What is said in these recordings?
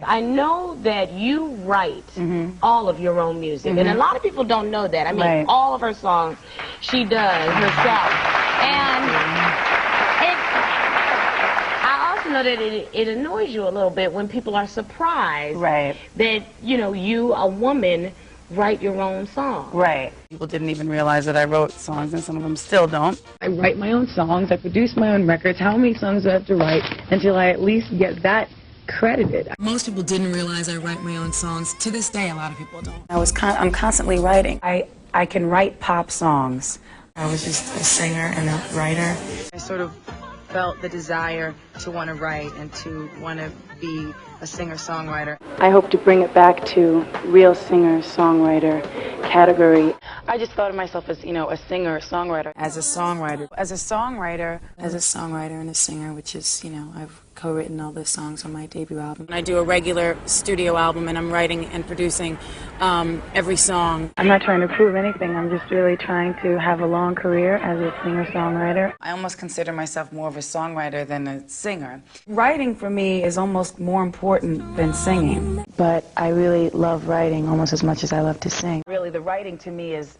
I know that you write all of your own music, and a lot of people don't know that. I mean, all of her songs she does herself. And I also know that it annoys you a little bit when people are surprised that, you know, you, a woman, write your own songs. People didn't even realize that I wrote songs, and some of them still don't. I write my own songs, I produce my own records. How many songs do I have to write until I at least get that credited? Most people didn't realize I write my own songs. To this day, a lot of people don't. I'm constantly writing. I can write pop songs. I was just a singer and a writer. I sort of felt the desire to want to write and to want to be a singer-songwriter. I hope to bring it back to real singer-songwriter category. I just thought of myself as, you know, a singer-songwriter. As a songwriter. As a songwriter. As a songwriter and a singer, which is, you know, I've co-written all the songs on my debut album. I do a regular studio album, and I'm writing and producing every song. I'm not trying to prove anything. I'm just really trying to have a long career as a singer-songwriter. I almost consider myself more of a songwriter than a singer. Writing for me is almost more important than singing. But I really love writing almost as much as I love to sing. Really, the writing to me is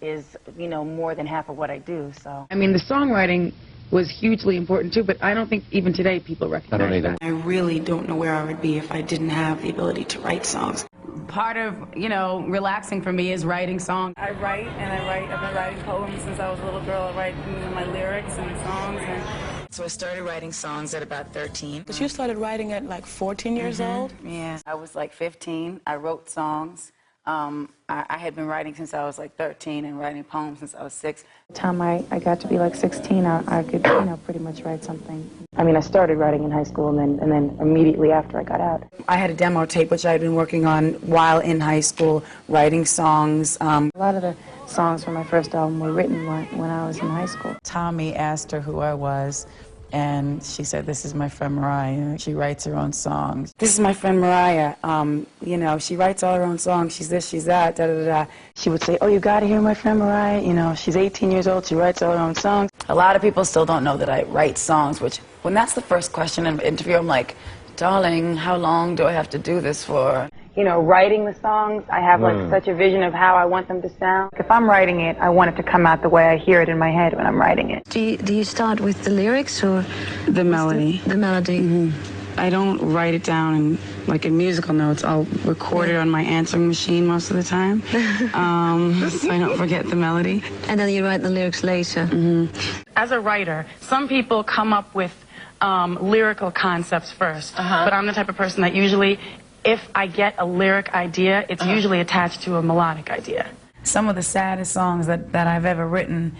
you know, more than half of what I do, so. I mean, the songwriting was hugely important too, but I don't think even today people recognize that. I really don't know where I would be if I didn't have the ability to write songs. Part of, you know, relaxing for me is writing songs. I write, and I've been writing poems since I was a little girl. I write, you know, my lyrics and songs. So I started writing songs at about 13. But you started writing at like 14 years old? Yeah. I was like 15. I wrote songs. I had been writing since I was like 13 and writing poems since I was 6. By the time I got to be like 16, I could, you know, pretty much write something. I mean, I started writing in high school, and then immediately after I got out. I had a demo tape which I had been working on while in high school, writing songs. A lot of the songs from my first album were written when I was in high school. Tommy asked her who I was, and she said, "This is my friend Mariah. She writes her own songs." This is my friend Mariah. You know, she writes all her own songs. She's this, she's that, da-da-da-da. She would say, "Oh, you got to hear my friend Mariah. You know, she's 18 years old. She writes all her own songs." A lot of people still don't know that I write songs, which, when that's the first question in an interview, I'm like, "Darling, how long do I have to do this for?" You know, writing the songs, I have like such a vision of how I want them to sound. If I'm writing it, I want it to come out the way I hear it in my head when I'm writing it. Do you start with the lyrics or the melody? The melody. I don't write it down in musical notes. I'll record it on my answering machine most of the time, so I don't forget the melody. And then you write the lyrics later. As a writer, some people come up with lyrical concepts first, but I'm the type of person that usually, if I get a lyric idea, it's usually attached to a melodic idea. Some of the saddest songs that I've ever written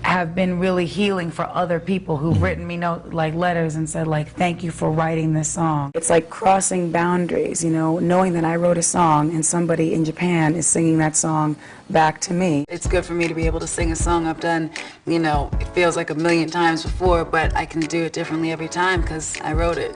have been really healing for other people who've written me letters and said, like, "Thank you for writing this song." It's like crossing boundaries, you know, knowing that I wrote a song and somebody in Japan is singing that song back to me. It's good for me to be able to sing a song I've done, you know, it feels like a million times before, but I can do it differently every time because I wrote it.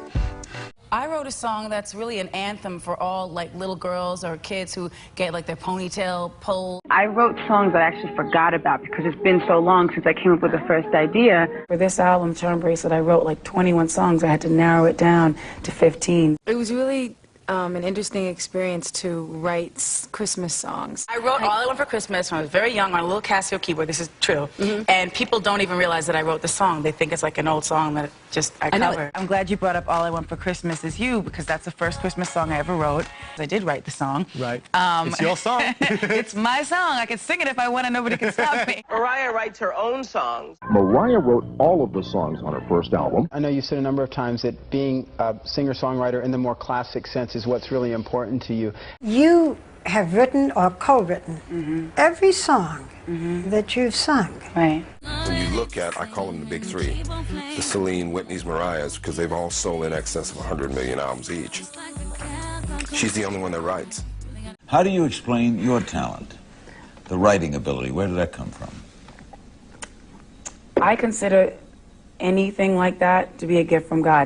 I wrote a song that's really an anthem for all little girls or kids who get their ponytail pulled. I wrote songs that I actually forgot about because it's been so long since I came up with the first idea. For this album, Charm Bracelet, I wrote 21 songs. I had to narrow it down to 15. It was really an interesting experience to write Christmas songs. I wrote All I Want for Christmas when I was very young on a little Casio keyboard. This is true. And people don't even realize that I wrote the song. They think it's like an old song that I covered. I'm glad you brought up All I Want for Christmas Is You, because that's the first Christmas song I ever wrote. I did write the song. Right. It's your song. It's my song. I can sing it if I want, and nobody can stop me. Mariah writes her own songs. Mariah wrote all of the songs on her first album. I know you said a number of times that being a singer-songwriter in the more classic sense is what's really important to you. You have written or co-written every song that you've sung. Right. When you look at, I call them the big three, the Celine, Whitney's, Mariah's, because they've all sold in excess of 100 million albums each. She's the only one that writes. How do you explain your talent, the writing ability? Where did that come from? I consider anything like that to be a gift from God.